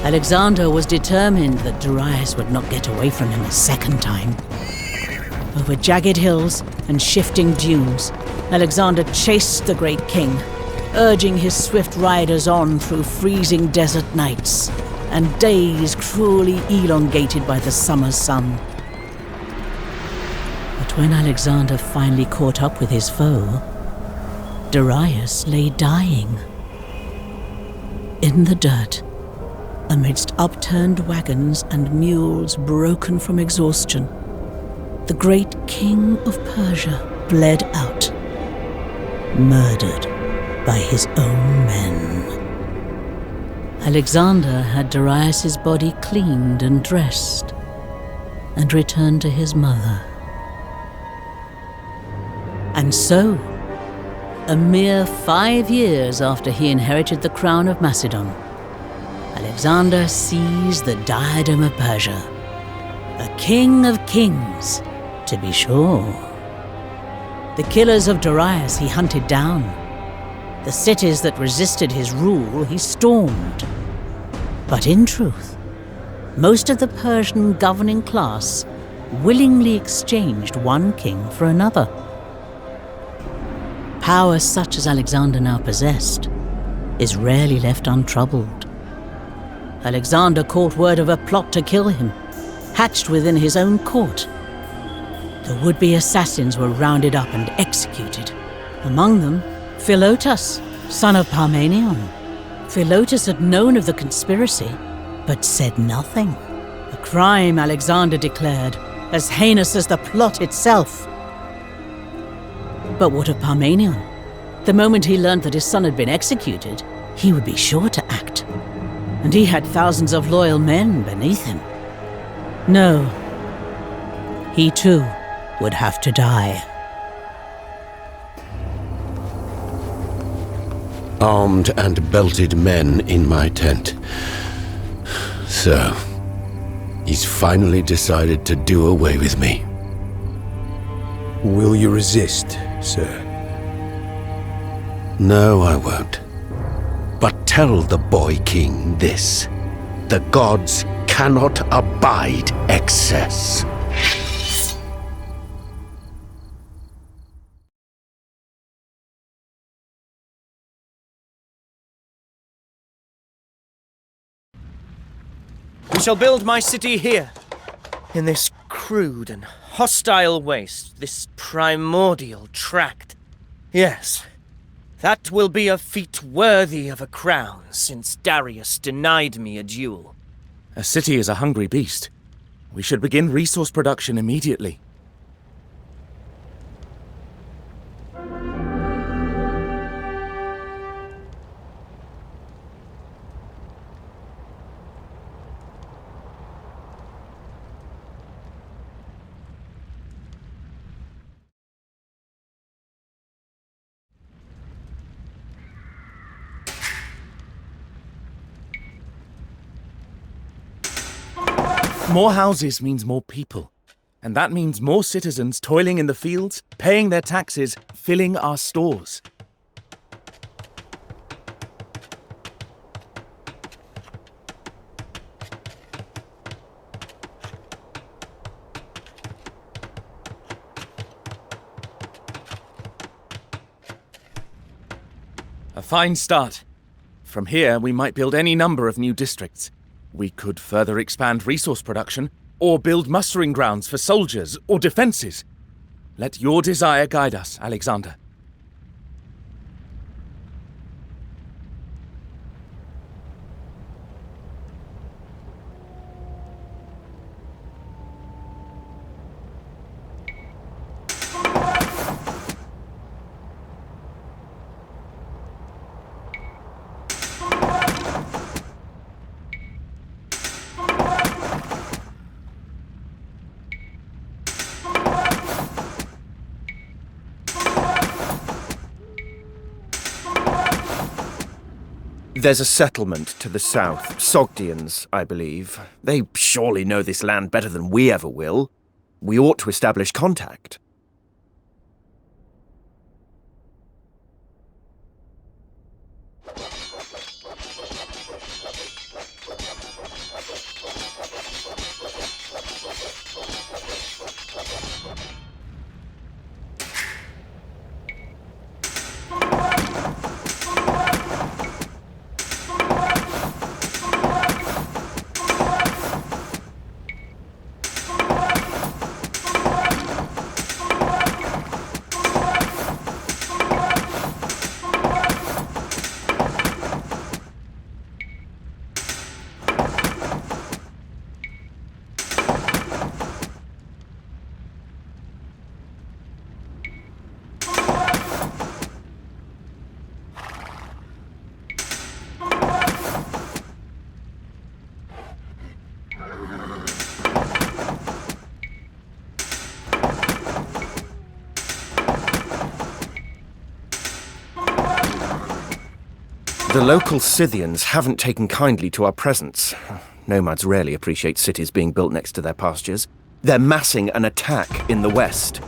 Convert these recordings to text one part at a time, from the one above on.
Alexander was determined that Darius would not get away from him a second time. Over jagged hills and shifting dunes, Alexander chased the great king, urging his swift riders on through freezing desert nights and days cruelly elongated by the summer sun. But when Alexander finally caught up with his foe, Darius lay dying. In the dirt, amidst upturned wagons and mules broken from exhaustion, the great king of Persia bled out, murdered by his own men. Alexander had Darius's body cleaned and dressed, and returned to his mother. And so, a mere 5 years after he inherited the crown of Macedon, Alexander seized the diadem of Persia, a king of kings, to be sure. The killers of Darius he hunted down. The cities that resisted his rule he stormed. But in truth, most of the Persian governing class willingly exchanged one king for another. Power such as Alexander now possessed is rarely left untroubled. Alexander caught word of a plot to kill him, hatched within his own court. The would-be assassins were rounded up and executed. Among them, Philotas, son of Parmenion. Philotas had known of the conspiracy, but said nothing. A crime, Alexander declared, as heinous as the plot itself. But what of Parmenion? The moment he learned that his son had been executed, he would be sure to act. And he had thousands of loyal men beneath him. No, he too would have to die. Armed and belted men in my tent. So, he's finally decided to do away with me. Will you resist, sir? No, I won't. But tell the boy king this. The gods cannot abide excess. We shall build my city here, in this crude and hostile waste, this primordial tract. Yes, that will be a feat worthy of a crown, since Darius denied me a duel. A city is a hungry beast. We should begin resource production immediately. More houses means more people. And that means more citizens toiling in the fields, paying their taxes, filling our stores. A fine start. From here, we might build any number of new districts. We could further expand resource production, or build mustering grounds for soldiers or defenses. Let your desire guide us, Alexander. There's a settlement to the south, Sogdians, I believe. They surely know this land better than we ever will. We ought to establish contact. The local Scythians haven't taken kindly to our presence. Nomads rarely appreciate cities being built next to their pastures. They're massing an attack in the west.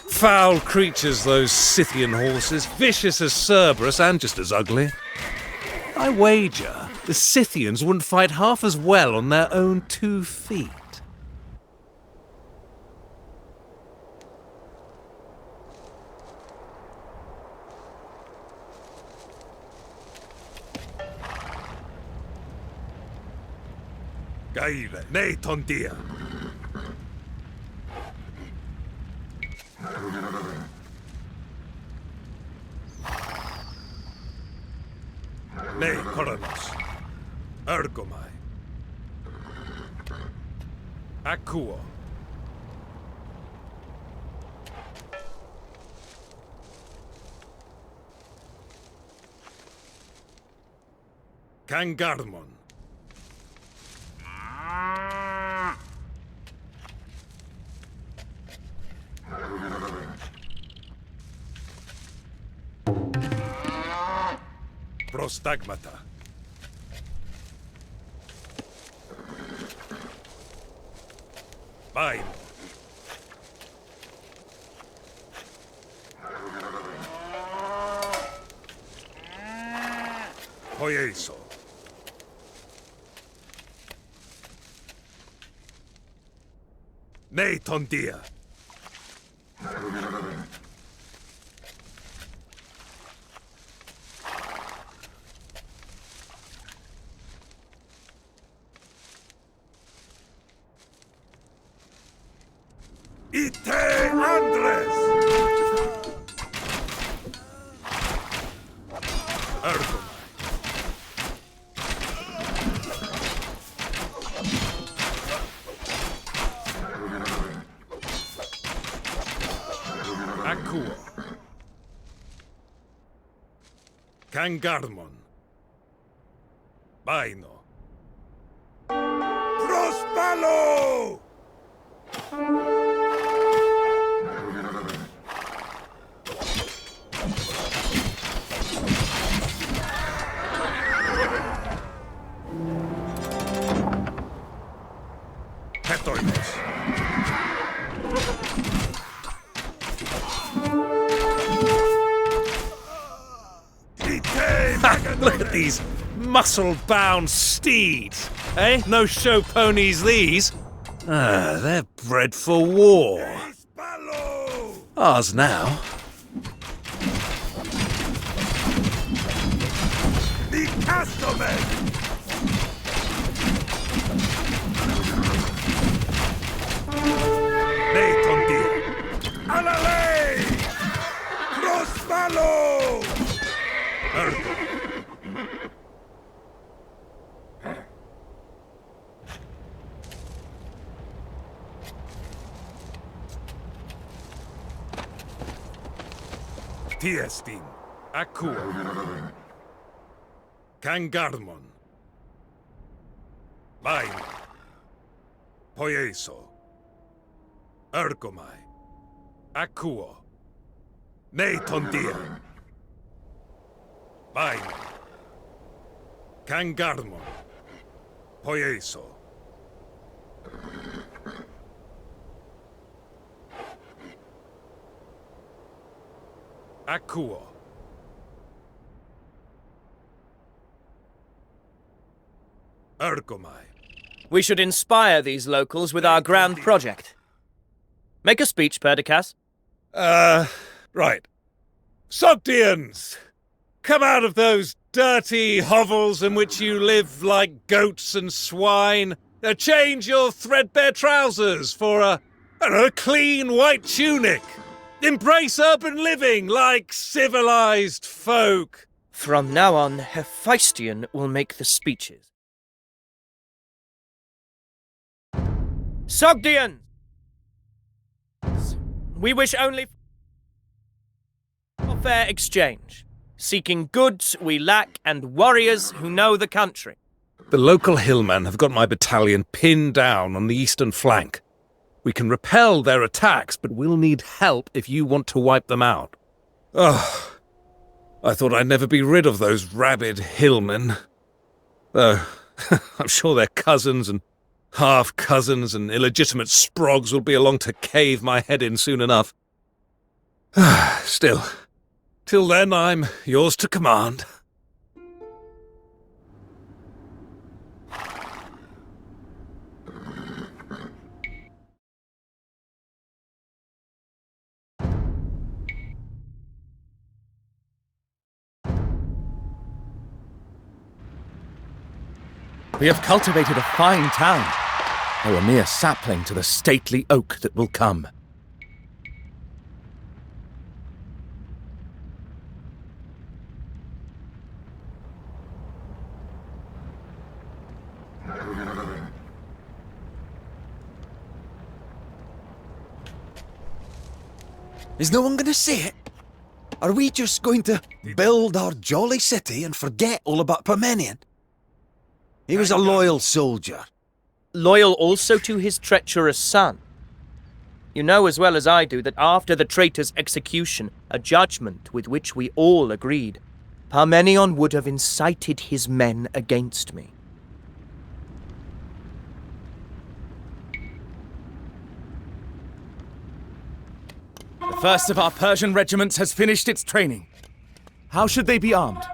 Foul creatures, those Scythian horses, vicious as Cerberus and just as ugly. I wager the Scythians wouldn't fight half as well on their own 2 feet. Gaire, ne tondia. Ne koronos. Ergomai. Akuo. Kangarmon. Prostagmata. Bain. Poieso. Ne tondia. Ite Andres! Ergomai. Akuo. Kangarmon. Baino. Prospalo! Look at these muscle-bound steeds, eh? No show ponies, these. They're bred for war. Ours now. Tiestin, Akuo, Kangarmon, Bain, Poieso, Ergomai, Akuo, Ne tondia, Bain, Kangarmon, Poieso. Akuo. Ergomai. We should inspire these locals with our grand project. Make a speech, Perdiccas. Right. Sogdians! Come out of those dirty hovels in which you live like goats and swine. Change your threadbare trousers for a clean white tunic. Embrace urban living like civilized folk. From now on, Hephaestion will make the speeches. Sogdians! We wish only for fair exchange, seeking goods we lack and warriors who know the country. The local hillmen have got my battalion pinned down on the eastern flank. We can repel their attacks, but we'll need help if you want to wipe them out. Oh, I thought I'd never be rid of those rabid hillmen. Though, I'm sure their cousins and half-cousins and illegitimate sprogs will be along to cave my head in soon enough. Still, till then I'm yours to command. We have cultivated a fine town, though a mere sapling to the stately oak that will come. Is no one going to see it? Are we just going to build our jolly city and forget all about Parmenion? He was a loyal soldier. Loyal also to his treacherous son. You know as well as I do that after the traitor's execution, a judgment with which we all agreed, Parmenion would have incited his men against me. The first of our Persian regiments has finished its training. How should they be armed?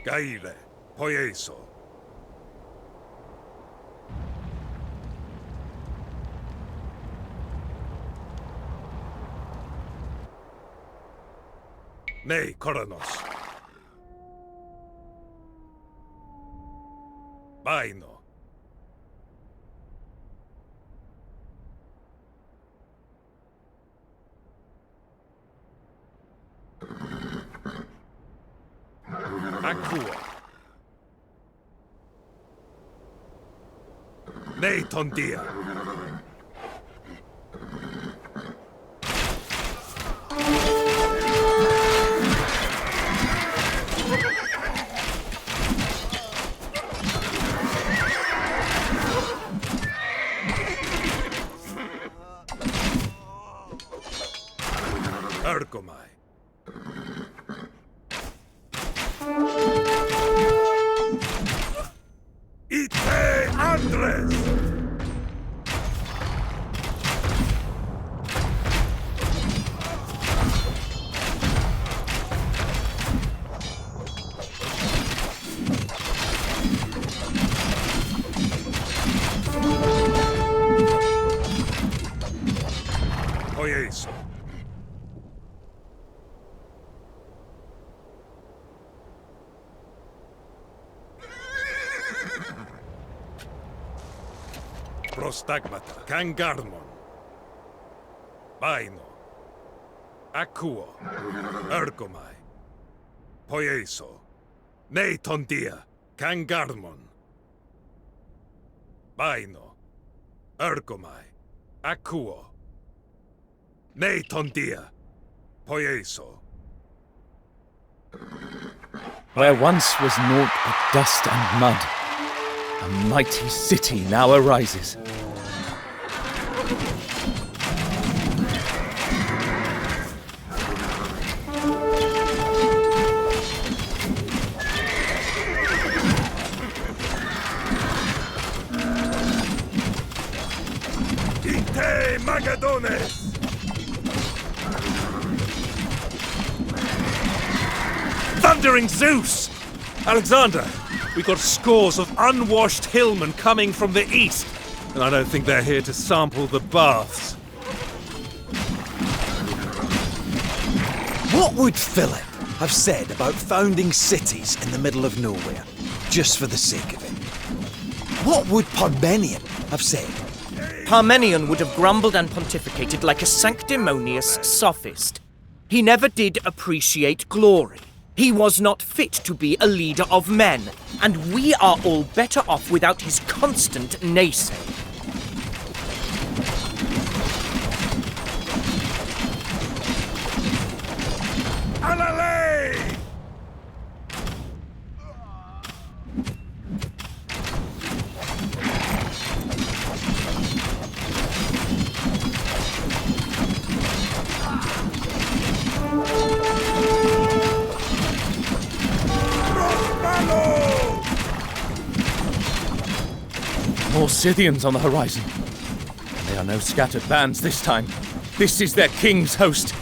Gaire, poieso. Ne koronos. Baino. Akua. Ne tondia. Ergomai. Ite Andres! Poieso. Prostagmata, Kangarmon, Baino, Akuo, Ergomai, Poieso, Ne Tondia, Kangarmon, Baino, Ergomai, Akuo, Ne Tondia, Poieso. Where once was naught but dust and mud, a mighty city now arises. Magadones! Thundering Zeus! Alexander, we got scores of unwashed hillmen coming from the east, and I don't think they're here to sample the baths. What would Philip have said about founding cities in the middle of nowhere, just for the sake of it? What would Parmenion have said? Parmenion would have grumbled and pontificated like a sanctimonious sophist. He never did appreciate glory. He was not fit to be a leader of men, and we are all better off without his constant naysaying. Alale! More Scythians on the horizon. They are no scattered bands this time. This is their king's host,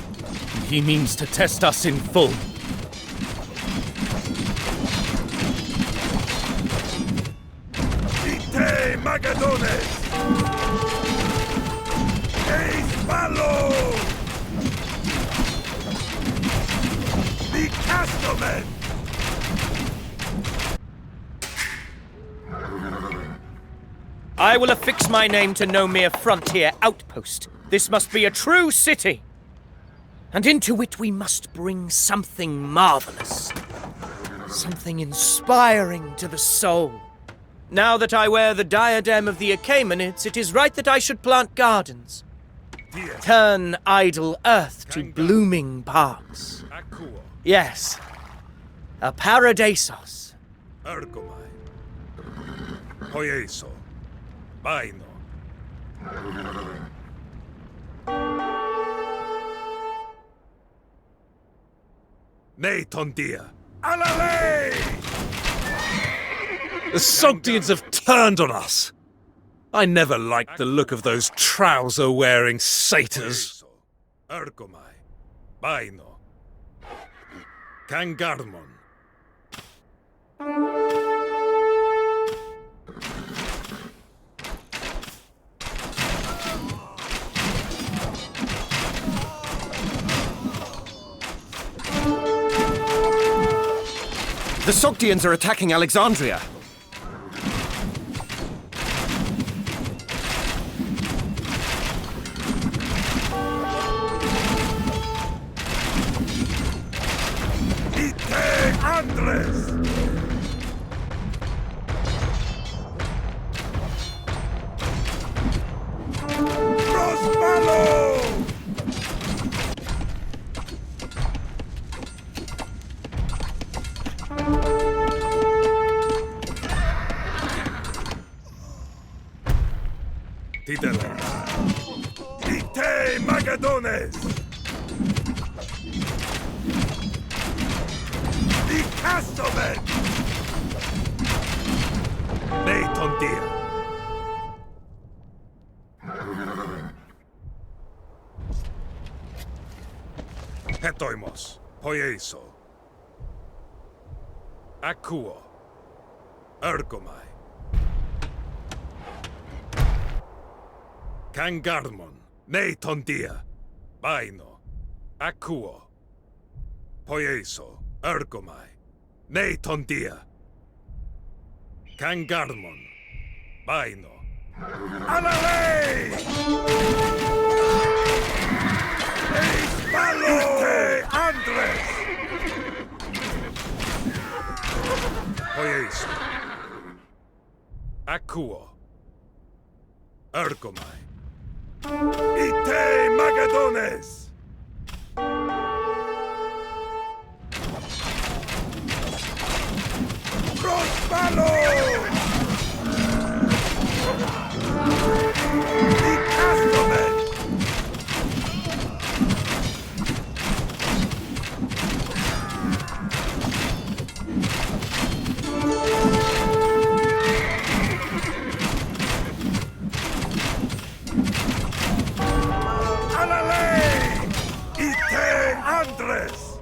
and he means to test us in full. Ite Magadones! Eis Malo! The Castlemen! I will affix my name to no mere frontier outpost. This must be a true city. And into it we must bring something marvelous. Something inspiring to the soul. Now that I wear the diadem of the Achaemenids, it is right that I should plant gardens. Turn idle earth to blooming parks. Yes, a paradisos. Ergomai. Poieso. Baino. Neitondia. Alale! The Sogdians have turned on us. I never liked the look of those trouser-wearing satyrs. Ergomai. Baino. Kangarmon. The Sogdians are attacking Alexandria. Ite Andres! Prospalo! Tideles. Ite Magadones! The Castlemen! Neitondia. Hetoimos. Poieso. Akuo. Ergomai. Kangarmon, Neitondia, Baino, Akuo, Poieso, Ergomai, Neitondia, Kangarmon, Baino, Alale! Eispalo! Ite Andres! Poieso, Akuo, Ergomai, Ite Magadones! Prospalo! The Castlemen! Padres!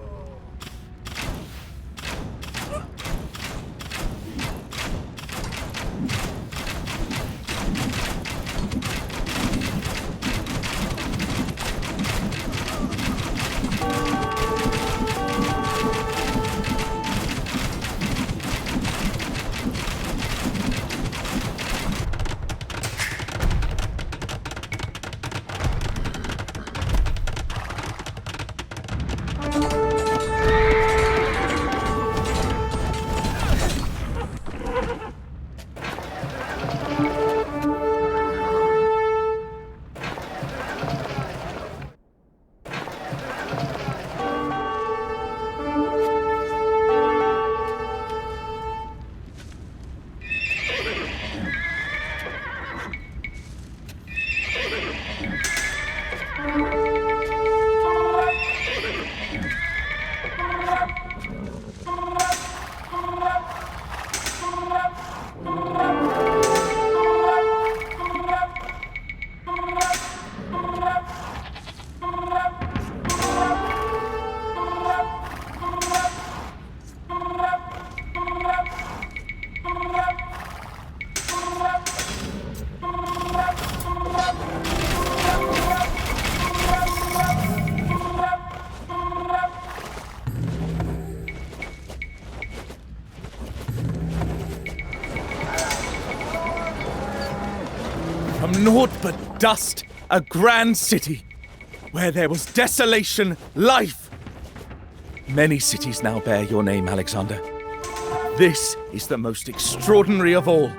From naught but dust, a grand city, where there was desolation, life. Many cities now bear your name, Alexander. This is the most extraordinary of all.